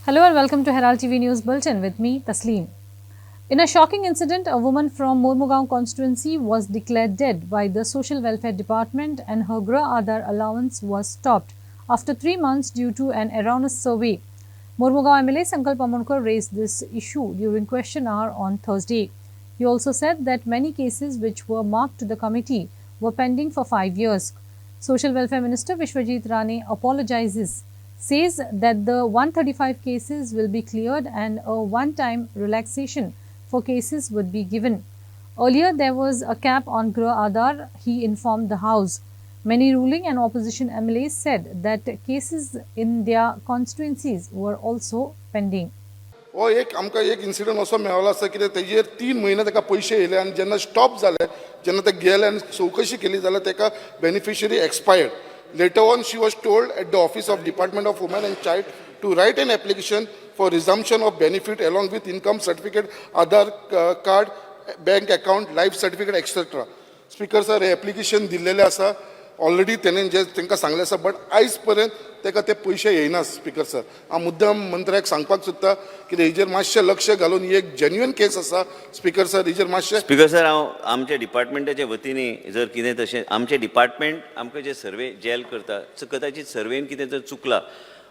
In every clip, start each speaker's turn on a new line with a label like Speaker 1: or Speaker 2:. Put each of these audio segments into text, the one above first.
Speaker 1: Hello and welcome to Herald TV News Bulletin with me, Tasleem. In a shocking incident, a woman from Mormugaon constituency was declared dead by the Social Welfare Department and her Grah Aadhar allowance was stopped after 3 months due to an erroneous survey. Mormugaon MLA Sankalp Amonkar raised this issue during question hour on Thursday. He also said that many cases which were marked to the committee were pending for 5 years. Social Welfare Minister Vishwajit Rane apologizes, says that the 135 cases will be cleared and a one-time relaxation for cases would be given. Earlier, there was a cap on Grah Aadhar, he informed the House. Many ruling and opposition MLAs said that cases in their constituencies were also pending.
Speaker 2: हो आमकां एक incident असो मेळ्ळो आसा की तेजेर 3 म्हयने ताका पयशे येयले आनी जेन्ना स्टॉप जाले जेन्ना ते गेले आनी चवकशी केली जाल्यार ताका beneficiary expired. Later on, she was told at the office of Department of Women and Child to write an application for resumption of benefit along with income certificate, Aadhar card, bank account, life certificate, etc. Speaker sir, application दिल्लेले आसा already तेणें जे तांकां सांगलें आसा but आयज पर्यंत ताका ते पयशे येयना. स्पीकर सर, हांव मुद्दाम मंत्र्याक सांगपाक सोदता की हेजेर मातशें लक्ष घालून ही एक जेन्युइन केस आसा. स्पीकर सर, हेजेर मातशें.
Speaker 3: स्पीकर सर, हांव आमच्या डिपार्टमेंटाच्या वतीने जर कितें तशें आमचें डिपार्टमेंट आमकां जे सर्वे जेल करता कदाचित सर्वेन कितें जर चुकलां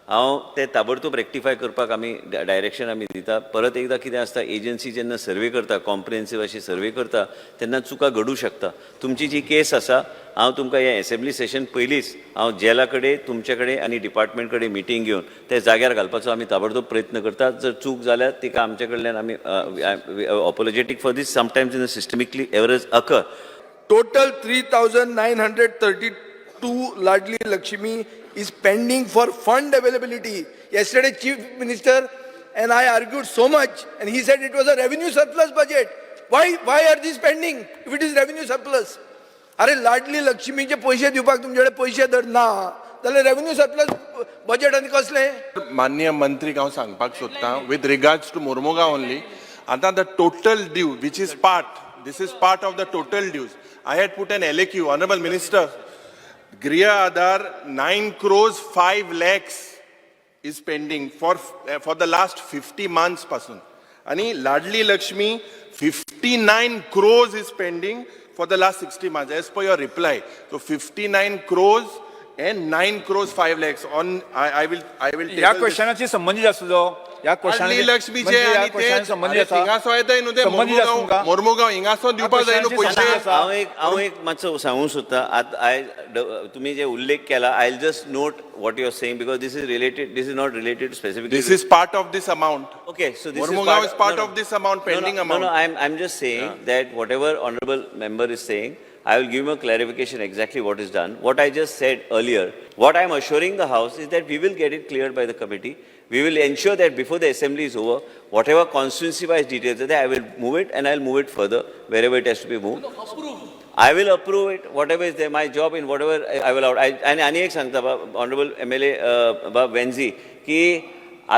Speaker 3: हांव ते ताबडतोब रेक्टिफाय करपाक आमी डायरेक्शन आमी दिता. परत एकदां कितें आसता एजन्सी जेन्ना सर्वे करता कॉम्प्रिहेन्सीव अशी सर्वे करता तेन्ना चुका घडूं शकता. तुमची जी केस आसा हांव तुमकां हे असेंब्ली सेशन पयलींच हांव जेला कडेन तुमचे कडेन आनी डिपार्टमेंट कडेन मिटींग घेवन ते जाग्यार घालपाचो आमी ताबडतोब प्रयत्न करतात. जर चूक जाल्यार तिका आमचे कडल्यान आमी apologetic for this. Sometimes in systemically errors occur.
Speaker 4: Total 3,932 Ladli Lakshmi is pending for fund availability. Yesterday, Chief Minister and I argued so much, and he said it was a revenue surplus budget. Why are these pending if it is revenue surplus? अरे लाडली लक्ष्मीचे पैसे दिवपाक तुमचे पैसे धर ना जाल्यार revenue surplus budget आनी कसले.
Speaker 5: माननीय मंत्रीक हांव सांगपाक सोदतां with regards to Mormugao only. आतां the total due which is this is part of the total dues. I had put an LAQ, Honorable Minister, Grah Aadhar 9 crores 5 lakhs is pending for the last 50 months pasun. Ani Ladli Lakshmi 59 crores is pending for the last 60 months as per your reply. So 59 crores and 9 crores 5 lakhs on I will
Speaker 6: या क्वेश्चनाची संबंधित असतो जो या
Speaker 5: Ladli Lakshmi जे आणि ते हिंगासो येताय न्हू ते मोर्मुगांव हिंगासो दिवपाक जाय न्हू पयशे.
Speaker 3: हांव एक मातसो सांगूंक सोदता. तुमी जे उल्लेख केला I will just note what you are saying because this is not related specifically.
Speaker 5: This is part of this amount.
Speaker 3: Okay, so this
Speaker 5: Mormugaon is part of this amount, pending amount.
Speaker 3: No, I'm just saying that whatever honorable member is saying, I will give him a clarification exactly what is done. What I just said earlier, what I am assuring the House is that we will get it cleared by the committee. We will ensure that before the assembly is over, whatever constituency-wise details are there, I will move it and I will move it further wherever it has to be moved. I will approve it, whatever is there. My job in whatever I will out. आणि एक सांगता honorable MLA वेन्झी की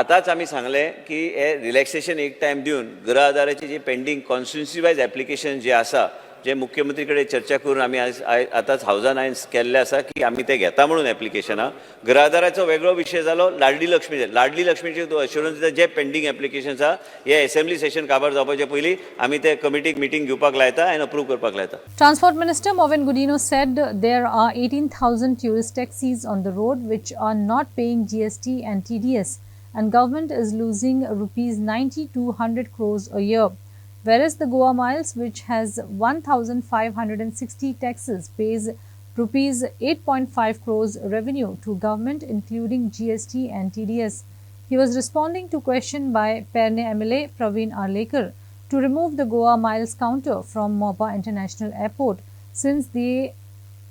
Speaker 3: आताच आम्ही सांगले की हे relaxation एक time दिवन ग्रह आधाराची जी पेंडिंग कॉन्स्टिट्युन्सी वायज एप्लिकेशन जे आसा जे मुख्यमंत्री कडेन चर्चा करून आमी आतांच हावजान हांवें केल्लें आसा की आमी ते घेता म्हणून एप्लिकेशनां. घरा आदाराचो वेगळो विशय जालो. लाडली लक्ष्मीचे अश्युरन्स दिता जे पेंडींग एप्लिकेशन्स आसा हे असेंब्ली सेशन काबार जावपाचे पयलीं आमी ते कमिटीक मिटींग घेवपाक लायता आनी अप्रूव करपाक लायता.
Speaker 1: Transport Minister Movin Godino said there are 18,000 tourist taxis on the road which are not paying GST and TDS and government is losing rupees 90 to 100 crores a year. Whereas the Goa Miles, which has 1,560 taxis, pays rupees 8.5 crores revenue to government including GST and TDS. He was responding to question by Perne MLA Praveen Arlekar to remove the Goa Miles counter from Mopa International Airport since they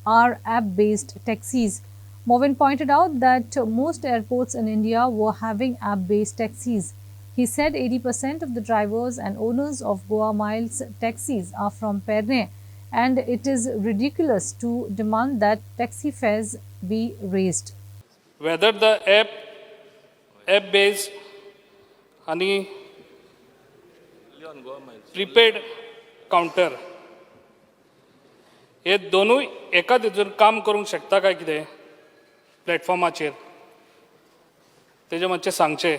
Speaker 1: are app-based taxis. Movin pointed out that most airports in India were having app-based taxis. He said 80% of the drivers and owners of Goa Miles taxis are from Perne and it is ridiculous to demand that taxi fares be raised.
Speaker 7: Whether the app-based and prepaid counter हे दोनूय एकाच हितून काम करूंक शकता काय कितें प्लॅटफॉर्माचेर तेजे मातशें सांगचें.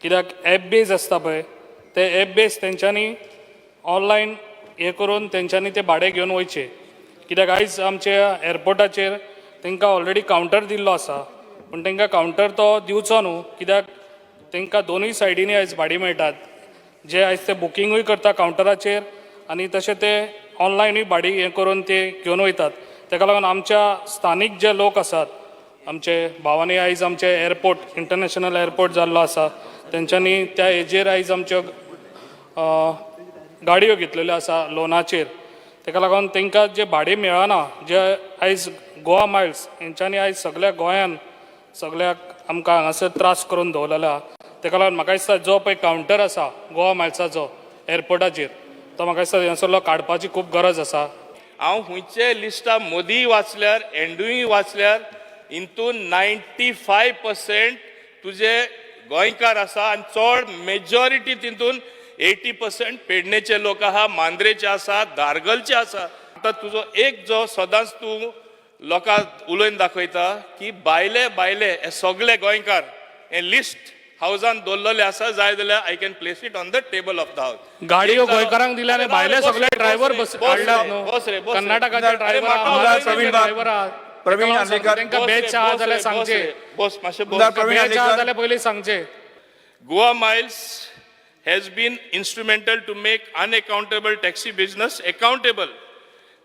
Speaker 7: कित्याक ॲप बेज आसता पळय ते ॲप बेज तेंच्यांनी ऑनलायन हे करून तेंच्यांनी ते भाडे घेवन वयचे कित्याक आयज आमच्या एअरपोर्टाचेर तांकां ऑलरेडी कावंटर दिल्लो आसा पूण तांकां कावंटर तो दिवचो न्हू कित्याक तांकां दोनूय सायडींनी आयज भाडी मेळटात जे आयज ते बुकिंगूय करता कावंटराचेर आनी तशें ते ऑनलायनूय भाडी हे करून ते घेवन वयतात ताका लागून आमच्या स्थानीक जे लोक आसात आमचे भावांनी आयज आमचे एअरपोर्ट इंटरनॅशनल एअरपोर्ट जाल्लो आसा तेंच्यांनी त्या हेजेर आयज आमच्यो गाडयो घेतलेल्यो आसा लोनाचेर ताका लागून तांकां जे भाडें मेळना जे आयज गोवा मायल्स हेंच्यांनी आयज सगळ्या गोंयान सगळ्याक आमकां हांगासर त्रास करून दवरलेला ताका लागून म्हाका दिसता जो पळय कावंटर आसा गोवा मायल्साचो एअरपोर्टाचेर तो म्हाका दिसता हांगासरलो काडपाची खूब गरज आसा.
Speaker 8: हांव खुंयचे लिस्टा मोदीय वाचल्यार एंडूय वाचल्यार हितून 95% तुजे गोंयकार आसा आनी चड मेजॉरिटी तितून 80% पेडणेचे लोक आहा मांद्रेचे आसा धारगलचे आसा. आतां तुजो एक जो सदांच तूं लोकांक उलयन दाखयता की बायले हे सगळे गोंयकार हें लिस्ट हावजान दवरलेलें आसा जाय जाल्यार I can place it on the table of the हावस.
Speaker 7: गाडयो गोंयकारांक दिल्या आनी भायले सगळे ड्रायव्हर काडल्यात न्हू कर्नाटकाचे ड्रायव्हर
Speaker 6: प्रवीण आंदेकर
Speaker 7: तांकां बेच आहा जाल्यार सांगचे
Speaker 8: बस मातशें
Speaker 7: बेच आहा जाल्यार पयलीं सांगचे.
Speaker 8: Goa Miles has been instrumental to make unaccountable taxi business accountable.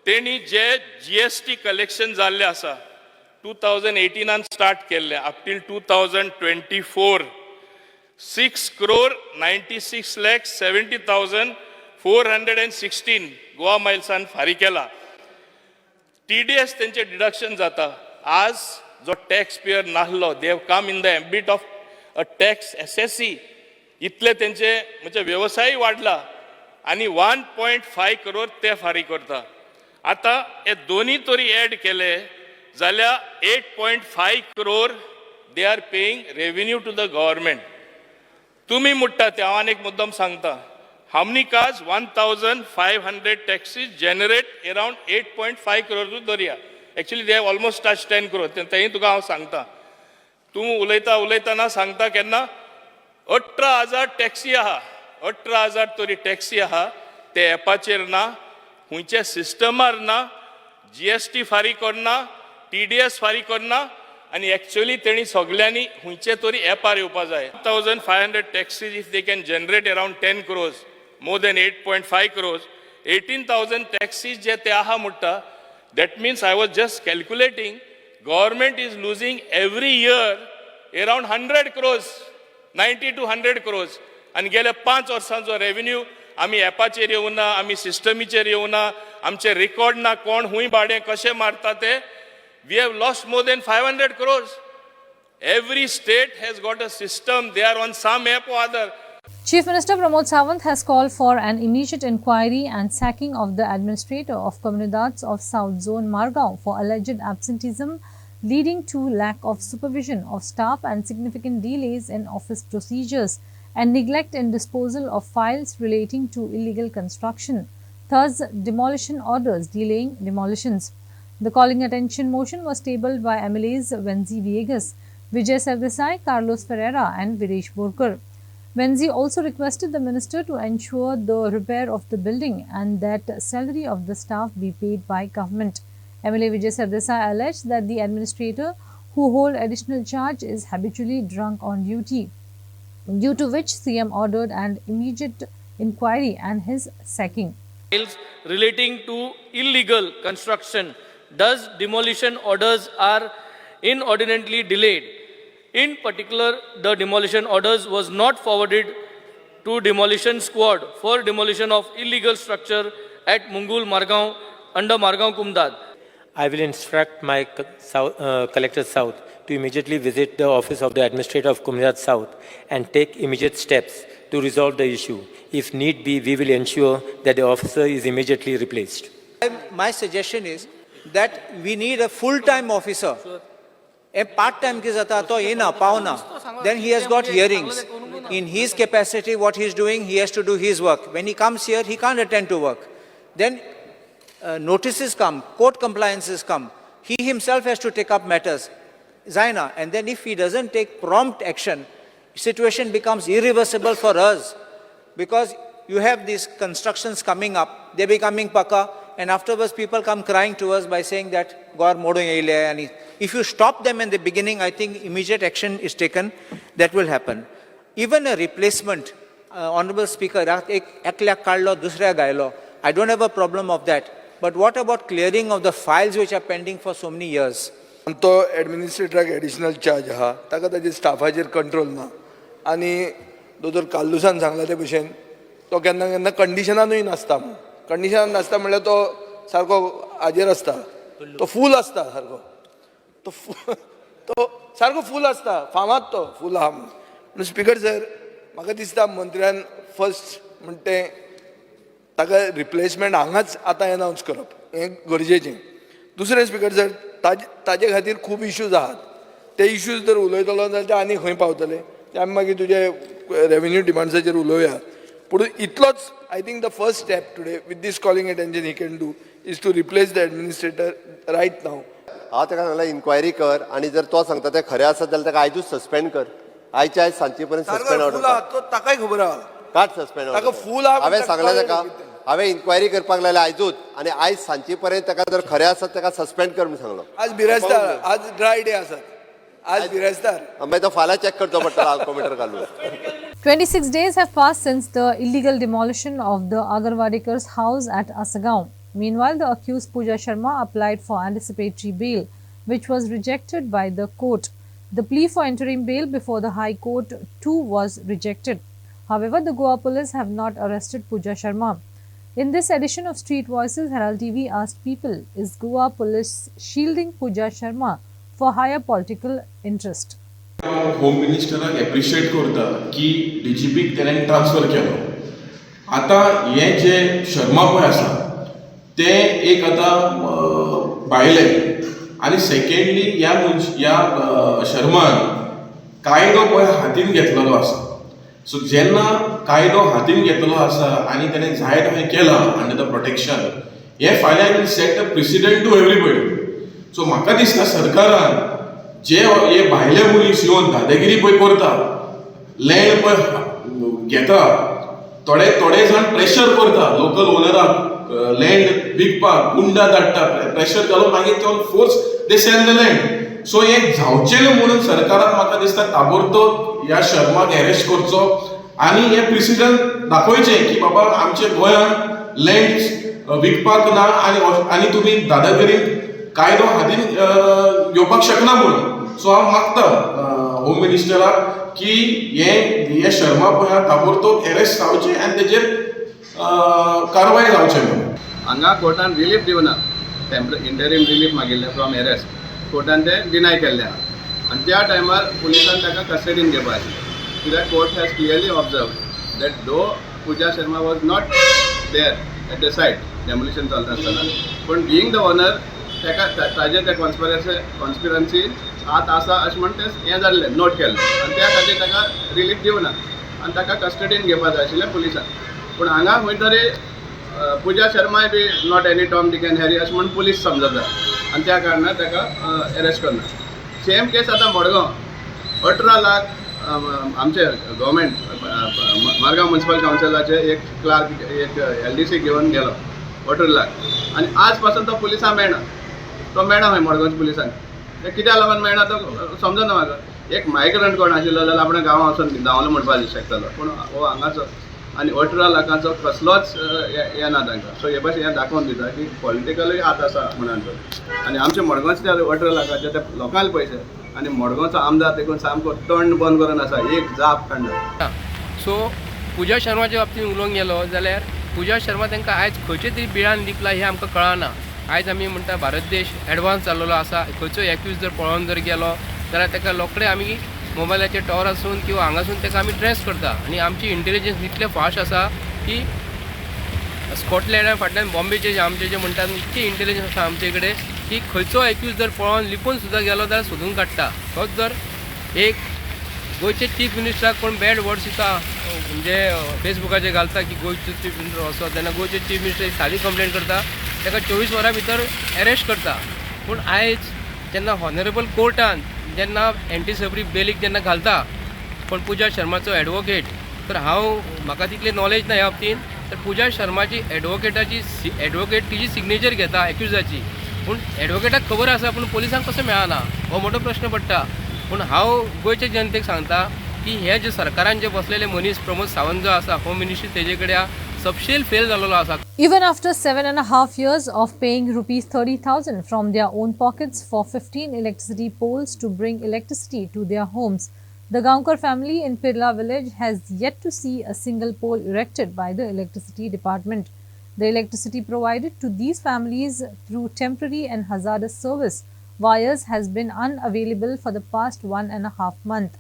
Speaker 8: तेणी जे GST collection जाल्ले आसा 2018 स्टार्ट केल्ले अप टील 2024 6,96,70,416 गोवा मायल्सान फारीक केला. TDS तेंचे डिडक्शन जाता. आज जो टॅक्स पेयर नाहलो they have come in the ambit of a tax SSC इतले तेंचे म्हणजे व्यवसाय वाडला आनी 1.5 करोड ते फारीक करता. आतां हे दोनी तरी एड केले जाल्यार 8.5 crore they are paying revenue to the government. तुम्ही म्हणटा ते हांव एक मुद्दम सांगता how many cars 1,500 taxis generate around 8.5 crore दर्या. Actually they have almost touched 10 crore. तेही तुका हांव सांगता. तूं उलयतना सांगता केन्ना 18,000 टॅक्सी आहा 18,000 तरी टॅक्सी आहा ते एपाचेर ना खुंयचे सिस्टमार ना GST फारीक करना TDS फारीक करना आनी एक्चुअली तेणी सगळ्यांनी खुंयचे तरी एपार येवपा जाय. 1,500 taxis if they can generate around 10 crores more than 8.5 crores 18,000 taxis जे ते आहा म्हणटा that means I was just calculating government is losing every year around 100 crores 90 to 100 crores आणि गेल्या 5 वर्सांचो रेव्हेन्यू आमी एपाचेर येवना आमी सिस्टमीचेर येवना आमचे रेकॉर्ड ना कोण हुंय भाडें कशें मारता ते we have lost more than 500 crores. Every state has got a system. They are on some app or other.
Speaker 1: Chief Minister Pramod Sawant has called for an immediate inquiry and sacking of the administrator of Comunidades of South Zone Margao for alleged absenteeism leading to lack of supervision of staff and significant delays in office procedures and neglect in disposal of files relating to illegal construction, thus demolition orders delaying demolitions. The calling attention motion was tabled by MLAs Wenzi Viegas, Vijay Sardesai, Carlos Ferreira and Videsh Borkar. Wenzi also requested the minister to ensure the repair of the building and that salary of the staff be paid by government. MLA Vijay Sardesai alleged that the administrator who hold additional charge is habitually drunk on duty, due to which CM ordered an immediate inquiry and his sacking.
Speaker 9: Relating to illegal construction, thus demolition orders are inordinately delayed. In particular, the demolition orders was not forwarded to demolition squad for demolition of illegal structure at Mungul Margaon under Margaon Kumdad.
Speaker 10: I will instruct my Collector South to immediately visit the office of the Administrator of Comunidad South and take immediate steps to resolve the issue. If need be, we will ensure that the officer is immediately replaced.
Speaker 11: My suggestion is that we need a full-time officer. A part-time ki zata to ena pauna. Then he has got hearings. In his capacity, what he is doing, he has to do his work. When he comes here, he can't attend to work. Then notices come, court compliances come. He himself has to take up matters. Zaina, and then if he doesn't take prompt action, situation becomes irreversible for us because you have these constructions coming up, they're becoming paka, and afterwards people come crying to us by saying that God modo yahi le aaya." And if you stop them in the beginning, I think immediate action is taken, that will happen. Even a replacement, Honorable Speaker, ek lakh kadlo, dusra gailo, I don't have a problem of that. But what about clearing of the files which are pending for so many years?
Speaker 4: तो एडमिनिस्ट्रेटराक additional charge आहा ताका ताजे स्टाफाचेर control ना आनी दोतोर काल्लुसान सांगला ते भशेन तो केन्ना केन्ना कंडिशनानूय नासता कंडिशनान नासता म्हणल्यार तो सारको हाजेर आसता तो फूल आसता सारको तो सारको फूल आसता फामाद तो फूल आहा म्हणून स्पीकर सर म्हाका दिसता मंत्र्यान फर्स्ट म्हणटे ताका रिप्लेसमेंट हांगाच आतां अनावन्स करप हें गरजेचें. दुसरें स्पीकर सर ताजे खातीर खूब इश्यूज आहात ते इश्यूज जर उलयतलो जाल्यार ते आनी खंय पावतले ते आमी मागीर तुजे रेव्हेन्यू डिमांड्साचेर उलोवया. पूण इतलोच I think the first step today with this calling attention he can do is to replace the administrator right now.
Speaker 12: हांव ताका सांगलां इन्क्वायरी कर आनी जर तो सांगता तें खरें आसत जाल्यार ताका आयजूच सस्पेंड कर. आयच्या आयज सांजचे पर्यंत सस्पेंड ऑर्डर
Speaker 4: ताकाय खबर आहा
Speaker 12: काट सस्पेंड
Speaker 4: ताका फूल आहा
Speaker 12: हांवें सांगलें ताका हांवें इन्क्वायरी करपाक लायल्या आयजूच आनी आयज सांजचे पर्यंत ताका जर खरें आसत ताका सस्पेंड कर म्हूण सांगलो.
Speaker 4: आज बिरेस्तार आज ड्राय डे आसत आज बिरेस्तार
Speaker 12: मागीर तो फाल्यां चॅक करचो पडटलो आल्कोमिटर घालून.
Speaker 1: 26 days have passed since the illegal demolition of the Agarwadekars' house at Asagaon. Meanwhile, the accused Pooja Sharma applied for anticipatory bail, which was rejected by the court. The plea for interim bail before the High Court too was rejected. However, the Goa police have not arrested Pooja Sharma. In this edition of Street Voices, Herald TV asked people, is Goa police shielding Pooja Sharma for higher political interest?
Speaker 5: Home मिनिस्टराक appreciate करता की डीजीपीक तेणें transfer केलो. आतां हें जे शर्मा पळय आसा तें एक आतां भायलें आनी सेकेंडली ह्या शर्मान कायदो पळय हातीन घेतलेलो आसा. सो जेन्ना कायदो हातीन घेतलो आसा आनी तेणें जाय तशें केलां अंडर द प्रोटेक्शन हें फाल्यां will set the precedent to everybody. So म्हाका दिसता सरकारान जे हे भायले मनीस येवन दादागिरी पळय करता लँड पळय घेता थोडे जाण प्रेशर करता लोकल ओनराक लँड विकपाक गुंडा धाडटा प्रेशर घालून मागीर तो फोर्स दे सेल द लँड. सो हें जावचें न्हय म्हणून सरकारान म्हाका दिसता ताबडतोब ह्या शर्माक अरेस्ट करचो आनी हें प्रेसिडेंट दाखोवचें की बाबा आमच्या गोंयांत लँड विकपाक ना आनी तुमी दादागिरीन कायदो हातीन घेवपाक शकना म्हणून. सो हांव मागता होम मिनिस्टराक की हे शर्मा पळय ताबडतोब अरेस्ट जावचें आनी तेजेर कारवाय जावचें म्हणून.
Speaker 13: हांगा कोर्टान रिलीफ दिवना इंटरीम रिलीफ मागिल्लें फ्रॉम अरेस्ट कोर्टान तें डिनाय केल्लें आहा आनी त्या टायमार पुलिसान ताका कस्टडीन घेवपाक आशिल्लें कित्याक court has clearly observe that though Puja Sharma was not there at the site demolition चलता आसतना पूण बिईंग द ओनर ताका ताजे त्या कॉन्स्पिरन्सी हात आसा अशें म्हण तें हें जाल्लें नोट केल्लें आनी त्या खातीर ताका रिलीफ दिवना आनी ताका कस्टडीन घेवपाक जाय आशिल्लें पुलिसान. पूण हांगा खंय तरी पुजा शर्माय be not any Tom Dick and Harry अशें म्हण पुलीस समजता आनी त्या कारणान ताका अरेस्ट करना. सेम केस आतां मडगांव 18 लाख आमचे गव्हर्मेंट मडगांव म्युनिसिपल कावन्सिलाचे एक क्लार्क एक LDC घेवन गेलो 18 लाख आनी आज पासून तो पुलिसां मेळना. तो मेळना खंय मडगांवच्या पुलिसान ते कित्याक लागून मेळना तो समजना म्हाका. एक मायग्रंट कोण आशिल्लो जाल्यार आपणा गांवां वचून धांवलो म्हणपाक शकतालो पूण हो हांगाचो आनी 18 लाखांचो कसलोच हें ना तांकां. सो हे भाशेन हें दाखोवन दिता की पॉलिटिकलूय हात आसा म्हणून आनी आमचे मडगांवचे ते 18 लाखाचे ते लोकांले पयशे आनी मडगांवचो आमदार देखून सामको तोंड बंद करून आसा एक जाप काडना.
Speaker 9: सो पुजा शर्माच्या बाबतींत उलोवंक गेलो जाल्यार पुजा शर्मा तांकां आयज खंयचे तरी बिळान लिपला हें आमकां कळना. आयज आमी म्हणटा भारत देश एडवान्स जाल्लो आसा. खंयचो एक्यूज जर पळोवन जर गेलो जाल्यार ताका रोखडे आमी मोबायलाचेर टॉवर आसून किंवा हांगासून ताका आमी ट्रेस करता आनी आमची इंटेलिजन्स इतले फास्ट आसा की स्कॉटलँडा फाटल्यान बॉम्बेचे जे आमचे जे म्हणटात इतकी इंटेलिजन्स आसा आमचे कडेन की खंयचो एक्यूज जर पळोवन लिपून सुद्दां गेलो जाल्यार सोदून काडटा. तोच जर एक गोंयचे चीफ मिनिस्टराक कोण बॅड वर्ड्स दिता म्हणजे फेसबुकाचेर घालता की गोंयचो चीफ मिनिस्टर असो तेन्ना गोंयचे चीफ मिनिस्टर सादी कंप्लेंट करता ताका 24 वरां भितर अरेस्ट करता. पूण आयज जेन्ना हॉनरेबल कोर्टान जेन्ना एंटी सबरी बेलीक जेन्ना घालता पण पूजा शर्माचो एडवोकेट, तर म्हाका तितले नॉलेज ना ह्या बाबतीन, तर पूजा शर्माची एडवोकेट तिची सिग्नेचर घेता एक्युजाची, पूण एडवोकेटाक खबर आसा पूण पोलिसांक कसो मेळना हो मोठो प्रश्न पडटा. पूण हांव गोंयच्या जनतेक सांगता की हे जे सरकारान जे बसलेले मनीस प्रमोद सावंत जो आसा होम मिनिस्ट्री तेजे कडेन सबशेल फेल जाल्लो आसा.
Speaker 1: Even after 7.5 years of paying rupees 30,000 from their own pockets for 15 electricity poles to bring electricity to their homes, the Gaonkar family in Pirla village has yet to see a single pole erected by the electricity department. The electricity provided to these families through temporary and hazardous service wires has been unavailable for the past 1.5 months.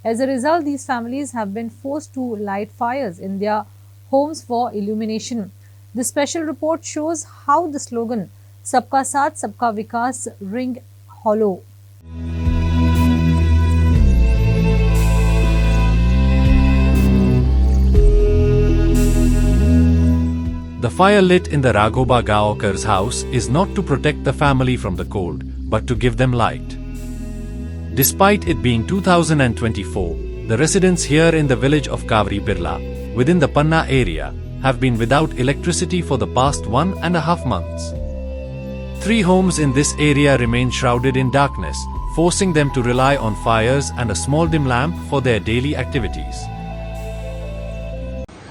Speaker 1: As a result, these families have been forced to light fires in their homes for illumination. This special report shows how the slogan "Sabka Saath, Sabka Vikas" ring hollow.
Speaker 14: The fire lit in the Raghoba Gaokar's house is not to protect the family from the cold, but to give them light. Despite it being 2024, the residents here in the village of Kavri Pirla, within the Panna area, have been without electricity for the past 1.5 months. 3 homes in this area remain shrouded in darkness, forcing them to rely on fires and a small dim lamp for their daily activities.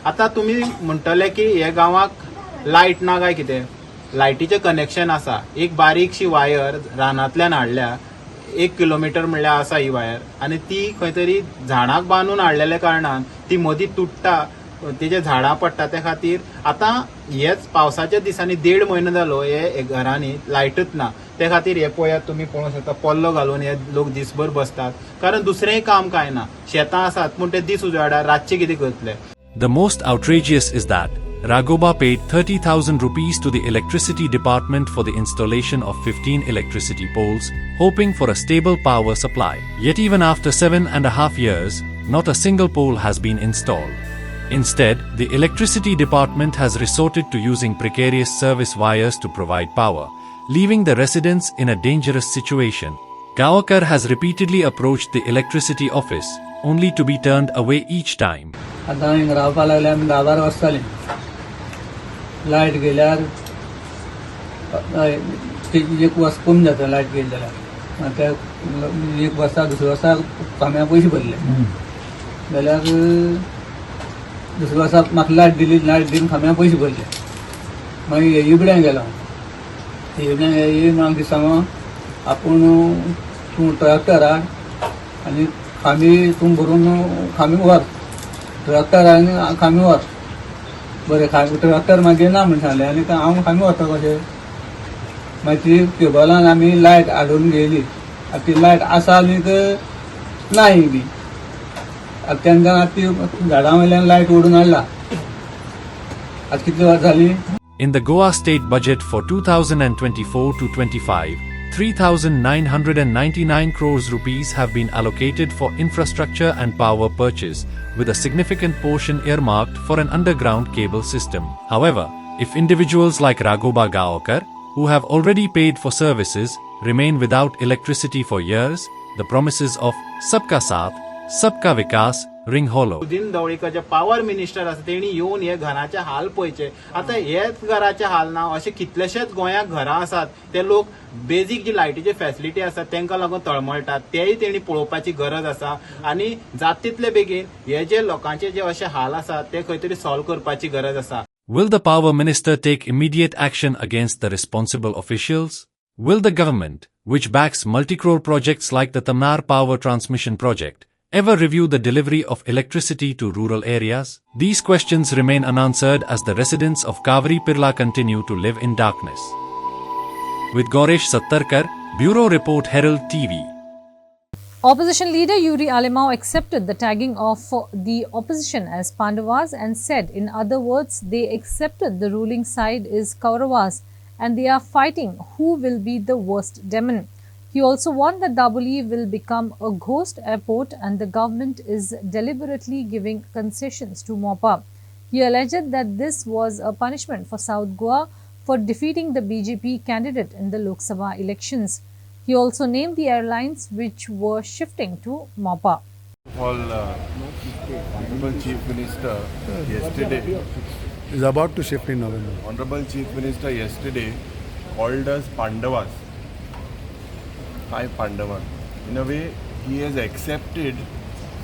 Speaker 15: आता तुम्ही म्हणटले की हे गावाक light ना काय कितें, लायटीचे connection आसा. एक बारीकशी वायर रानांतल्यान हाडल्या, 1 किलोमीटर म्हणल्यार आसा ही वायर, आनी ती खंय तरी झाडाक बांदून हाडलेल्या कारणान ती मदीं तुटता, तेजे झाडां पडटा. त्या खातीर आतां हेच पावसाच्या दिसांनी 1.5 म्हयनो जालो हे घरांनी लायटच ना. त्या खातीर हे पळयात तुमी पळोवंक शकता, पल्लो घालून हे लोक दिसभर बसतात, कारण दुसरेंय काम काय ना. शेतां आसात पूण ते दीस उजवाडार रातचे कितें करतले.
Speaker 14: The most outrageous is that Raghoba paid 30,000 rupees to the electricity department for the installation of 15 electricity poles, hoping for a stable power supply. Yet even after 7.5 years, not a single pole has been installed. Instead, the electricity department has resorted to using precarious service wires to provide power, leaving the residents in a dangerous situation. Gaonkar has repeatedly approached the electricity office, only to be turned away each time.
Speaker 16: आता हांगा रावपाक लागले आमी 10 वर्सां जालीं. Light गेल्यार एक verse कमी जाता लायट गेली जाल्यार. आता एक वर्सा दुसऱ्या वर्सा काम्या पयशे भरले जाल्यार दुसऱ्या वर्सा म्हाका लायट दिवन काम्या पयशे भरले. मागीर इबड्यां गेलो. इबड्यां येवन म्हाका दिसता आपूण तूं ट्रॅक्टर हाड आनी खामी तूं भरून खामी व्हर, ट्रॅक्टर आनी खामी व्हर. बरें ट्रॅक्टर मागीर ना म्हण सांगलें आनी हांव खामी व्हरता कशें. मागीर ती केबलान आमी लायट हाडून गेली. ती लायट आसा आनीक नाय बी. तेन्ना ती झाडां वयल्यान लायट ओडून हाडला. आतां कितली वर्सां जाली.
Speaker 14: In the Goa state budget for 2024-25, 3,999 crores rupees have been allocated for infrastructure and power purchase, with a significant portion earmarked for an underground cable system. However, if individuals like Raghoba Gaonkar, who have already paid for services, remain without electricity for years, the promises of Sabka Saath, Sabka Vikas ring hollow.
Speaker 15: Sudin Dhavalikar जे power minister आसा तेणी येवन हे घराचे हाल पळयचे. आतां हेच घराचे हाल ना, अशे कितलेशेच गोंयाक घरां आसात ते लोक बेजीक जी लायटीची फॅसिलिटी आसा तांकां लागून तळमळटात. तेय तेणी पळोवपाची गरज आसा आनी जाता तितले बेगीन हे जे लोकांचे जे अशे हाल आसात ते खंय तरी सॉल्व करपाची गरज आसा.
Speaker 14: Will the power minister take immediate action against the responsible officials? Will the government, which backs multi-crore projects like the Tamnar Power Transmission Project, ever review the delivery of electricity to rural areas? These questions remain unanswered as the residents of Kavri Pirla continue to live in darkness. With Goresh Sattarkar, Bureau Report, Herald TV.
Speaker 1: Opposition leader Yuri Alimau accepted the tagging of the opposition as Pandavas and said, in other words, they accepted the ruling side is Kauravas and they are fighting who will be the worst demon. He also warned that Daboli will become a ghost airport and the government is deliberately giving concessions to Mopa. He alleged that this was a punishment for South Goa for defeating the BJP candidate in the Lok Sabha elections. He also named the airlines which were shifting to Mopa.
Speaker 5: of all, Honorable Chief Minister yesterday,
Speaker 2: Is about to shift in November.
Speaker 5: Honorable Chief Minister yesterday called us Pandavas. 5 Pandavas. In a way, he has accepted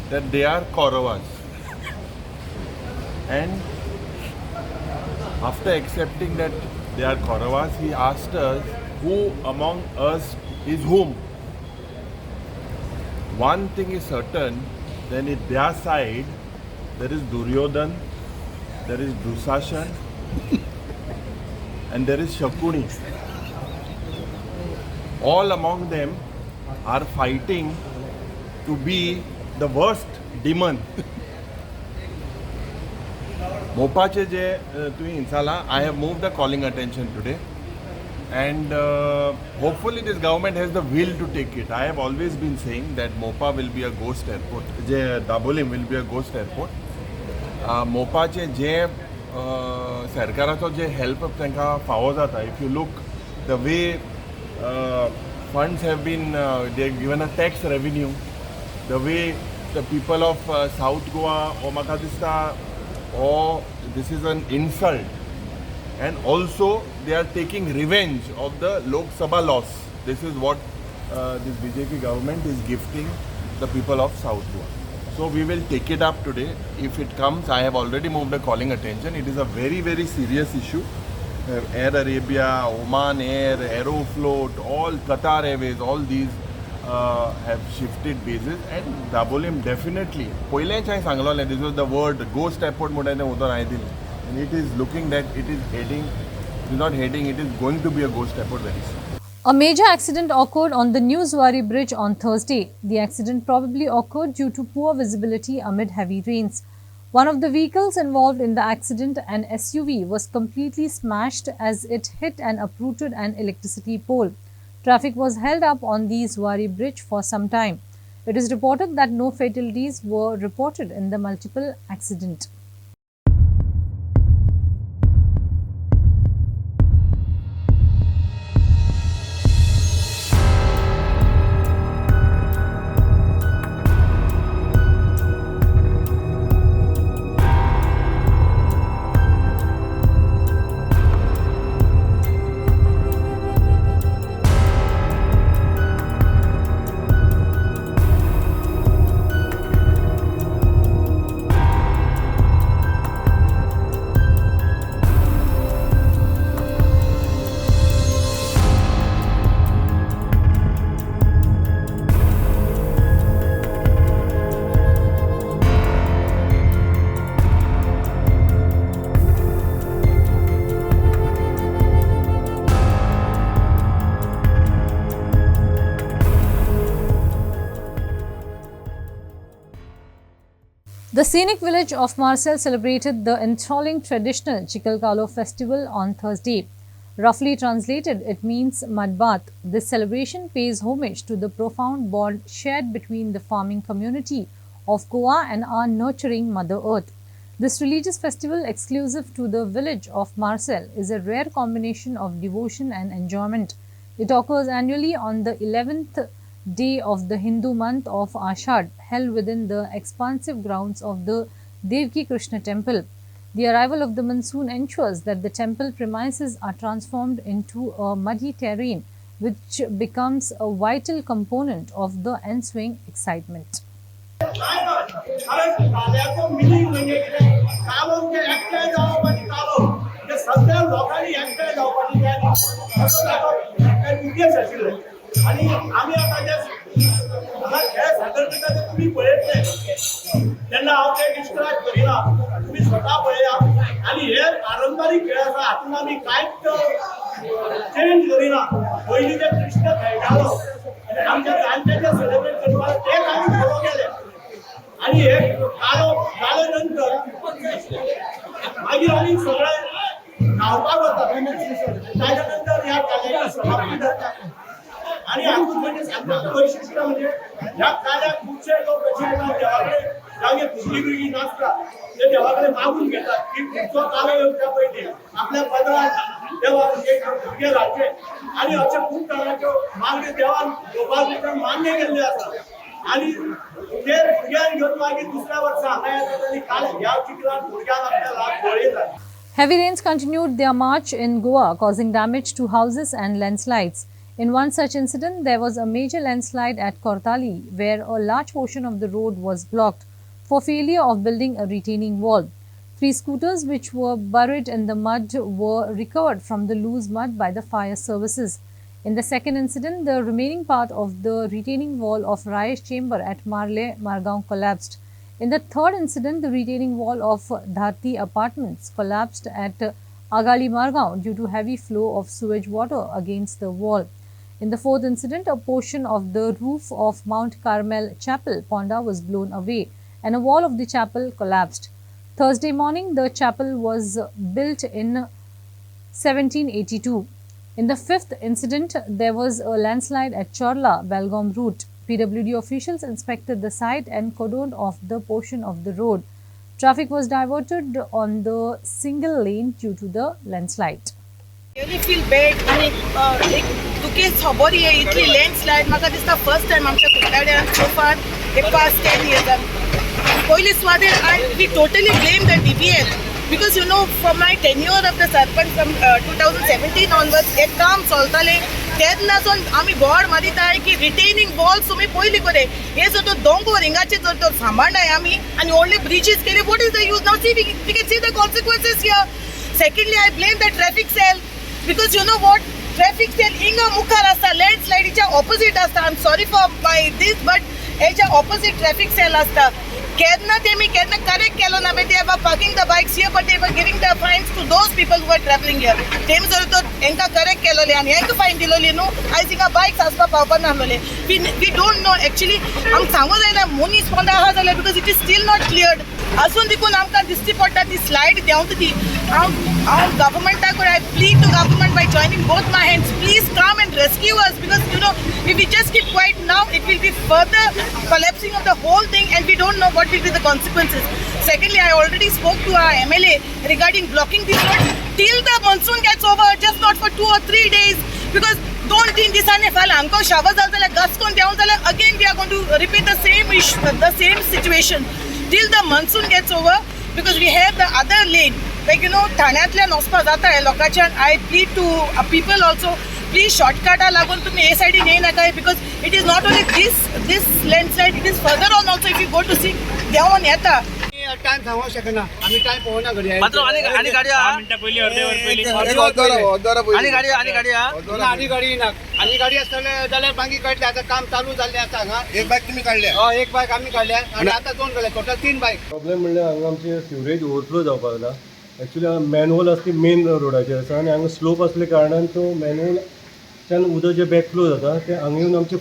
Speaker 5: that they are Kauravas. And after accepting that they are Kauravas, he asked us who among us is whom. One thing is certain, then at their side there is Duryodhan, there is Dusashan, and there is Shakuni. All among them are fighting to be the worst demon. Mopache je tui insala, I have moved the calling attention today, and hopefully this government has the will to take it. I have always been saying that Mopa will be a ghost airport, Dabolim will be a ghost airport. मोपाचे जे सरकाराचो जे help तांकां फावो जाता, if you look the way funds have been they have given a tax revenue, the way the people of South Goa or म्हाका दिसता or this is an insult, and also they are taking revenge of the Lok Sabha loss. This is what this BJP government is gifting the people of South Goa. So we will take it up today. If it comes, I have already moved the calling attention. It is a very, very serious issue. Air Arabia, Oman Air, Aeroflot, all Qatar Airways, all these have shifted bases, and Dabolim definitely. This was the word ghost airport, and it is looking that it is heading. It is not heading. It is going to be a ghost airport very soon.
Speaker 1: A major accident occurred on the New Zuari Bridge on Thursday. The accident probably occurred due to poor visibility amid heavy rains. One of the vehicles involved in the accident, an SUV, was completely smashed as it hit and uprooted an electricity pole. Traffic was held up on the Zuari Bridge for some time. It is reported that no fatalities were reported in the multiple accident. The scenic village of Marcel celebrated the enthralling traditional Chikalkalo festival on Thursday. Roughly translated, it means mud bath. This celebration pays homage to the profound bond shared between the farming community of Goa and our nurturing Mother Earth. This religious festival, exclusive to the village of Marcel, is a rare combination of devotion and enjoyment. It occurs annually on the 11th day of the Hindu month of Ashad, held within the expansive grounds of the Devki Krishna temple. The arrival of the monsoon ensures that the temple premises are transformed into a muddy terrain, which becomes a vital component of the ensuing excitement.
Speaker 17: आणि आम्ही आता जे खेळ सादर करता ते तुम्ही पळयतले त्यांना हांव ते डिस्क्रायब करिना, तुम्ही स्वतः पळया. आणि हे पारंपारीक खेळ आसा हातून आमी कांयच चेंज करिना. पयलीं जे कृष्ण खेळटालो आनी आमच्या जाणट्याचे सेलिब्रेट करपाक तेच आमी फॉलो केले. आणि हे जाले नंतर मागीर आमी सगळे न्हांवपाक वता. ताच्या नंतर ह्या काल्याची समाप्ती जाता. आणि हातून म्हणजे सांगपाचें वैशिष्ट्य म्हणजे ह्या काळात खुबशे लोक अशे येतात देवाकडे जागे फुगडी बिगडी नाचता ते देवाकडे मागून घेतात की पुढचो कालो येवच्या पयलीं आपल्या पदरात देवाक एक भुरगे घालचे. आणि अशे खूब तरांच्यो मागण्यो देवान गोपाल मान्य केल्ल्यो आसा. आणि ते भुरग्यांक घेवन मागीर दुसऱ्या वर्सा हांगा येतात आनी काल ह्या चिखलान भुरग्यांक आपल्याला बळी जाले.
Speaker 1: Heavy rains continued their march in Goa, causing damage to houses and landslides. In one such incident, there was a major landslide at Kortali, where a large portion of the road was blocked for failure of building a retaining wall. 3 scooters which were buried in the mud were recovered from the loose mud by the fire services. In the second incident, the remaining part of the retaining wall of Rayesh Chamber at Marle, Margaon collapsed. In the third incident, the retaining wall of Dharti Apartments collapsed at Agali Margaon due to heavy flow of sewage water against the wall. In the fourth incident, a portion of the roof of Mount Carmel Chapel, Ponda, was blown away and a wall of the chapel collapsed. Thursday morning, the chapel was built in 1782. In the fifth incident, there was a landslide at Chorla, Belgaum route. PWD officials inspected the site and cordoned off the portion of the road. Traffic was diverted on the single lane due to the landslide.
Speaker 18: I really feel bad and एक तुकेच खबर आहे इतली landslide म्हाका दिसता first time आमच्या कुट्याड्यान so far the past 10 years. पयली सुवातेर we totally blame the DBL because you know from my tenure of the Sarpanch from 2017 onwards एक काम चलताले तेन्नासून आमी बोर्ड मारिताय की रिटेनिंग वॉल्स तुमी पयली करे हे जो तो दोंगो रिंगाचे जर तो सांबाळनाय आमी आनी व्हडले ब्रिजेस केले what is the use now see we can see the consequences here. Secondly, I blame the traffic cell because you know what, traffic cell inga mukhar asta landslide icha opposite asta. I'm sorry for my this but echa opposite traffic cell asta. Kedna correct kelo na they were parking the bikes here but they were giving the fines to those people who were traveling here. Them so to enka correct kelo le ani enka fine dilo le no I think a bikes aspa papa na lole. We don't know actually am sango जायला मुनीस ponda ha झाला because it is still not cleared. असून देखून आमकां दिसती पडटा ती slide देंवता ती हांव गव्हर्मेंटाक I plead to government by joining both my hands, please come and rescue us because you know if we just keep quiet now it will be further collapsing of the whole thing and we don't know what will be the consequences. Secondly, I already spoke to our MLA regarding blocking this road till the monsoon gets over, just not for 2 or 3 days because 2-3 दिसांनी फाल्यां आमकां shower जाल जाल्यार घासकोन देंव जाल्यार again we are going to repeat the same issue, the same situation till the monsoon gets over because we have the other lane like you know ठाण्यातल्यान वचपा जाता हे लोकांच्यान. I plead to people also please shortcut लागून तुम्ही हे सायडीन येयनाका because it is not only this landslide, it is further on also if you go to see देंवोन येता.
Speaker 17: Time सांगू शकना आम्ही time पळोवना घडये
Speaker 9: मात्र आणि गाडी 10 मिनिटं पहिली अर्धेवर पहिली
Speaker 17: आणि गाडी ना आणि गाडी असताना जाल्यार मागीर काडले आता काम चालू जाल्ले आसा हांगा. एक बाईक तुम्ही काढल्या हय एक बाईक आम्ही काढल्या आणि आता 2 काडल्या टोटल 3 बाईक.
Speaker 19: प्रॉब्लेम म्हणल्यार हांगा आमचे सिवरेज ओवरफ्लो जावपाक लागला. एक्चुअली हांगा मॅनहोल आसा ती मेन रोडाचेर आसा आनी हांगा स्लोप असल्या कारणान तो मॅनहोलच्यान उदक जे बॅकफ्लो जाता ते हांगा येवन आमचे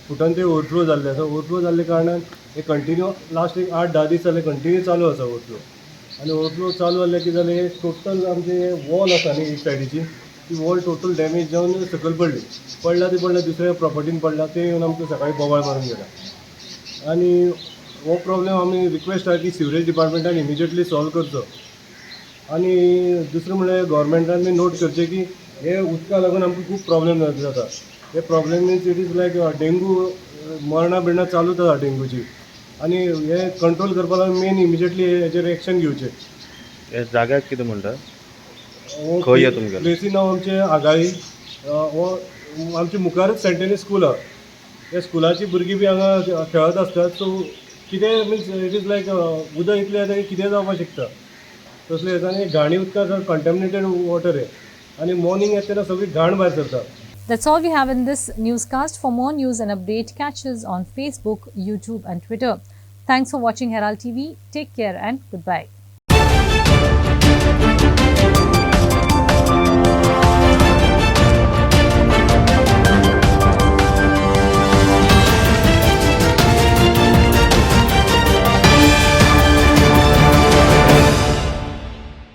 Speaker 19: फुटान ते ओवरफ्लो जाल्ले आसा. ओवरफ्लो जाल्ले कारणान हे कंटिन्यू लास्ट एक 8-10 दीस जाले कंटिन्यू चालू आसा ओवरफ्लो आनी ओवरफ्लो चालू जाल्ले कितें जालें हे टोटल आमचे वॉल आसा न्ही एक सायडीची ती वॉल टोटल डॅमेज जावन सकयल पडला ती पडला दुसऱ्या प्रॉपर्टीन पडला ते येवन आमकां सकाळी बोवाळ मारून गेला आनी हो प्रॉब्लेम आमी रिक्वेस्ट आहा की सिवरेज डिपार्टमेंटान इमिजिएटली सॉल्व करचो आनी दुसरें म्हणल्यार गव्हर्मेंटान बी नोट करचें की हे उदका लागून आमकां खूब प्रॉब्लेम जाता. हे problem means it is like dengue मरणां चालूच आसा डेंगूची आनी हे कंट्रोल करपा लागून मेन इमिजिएटली हेचेर एक्शन घेवचें.
Speaker 20: हे जाग्याक कितें म्हणटा खंय या तुमकां
Speaker 19: प्लेसी नांव आमचें आगाळी हो आमचे मुखारच सेंटेनरी स्कूल आहा. हे स्कुलाची भुरगीं बी हांगा खेळत आसतात सो कितें मिन्स इट इज लायक उदक इतलें येता की कितें जावपाक शकता तसलें येता आनी घाणी उदकां कंटेमिनेटेड वॉटर हे आनी मॉर्निंग येता तेन्ना सगळी घाण भायर सरता.
Speaker 1: That's all we have in this newscast. For more news and update, catch us on Facebook, YouTube and Twitter. Thanks for watching Herald TV. Take care and goodbye.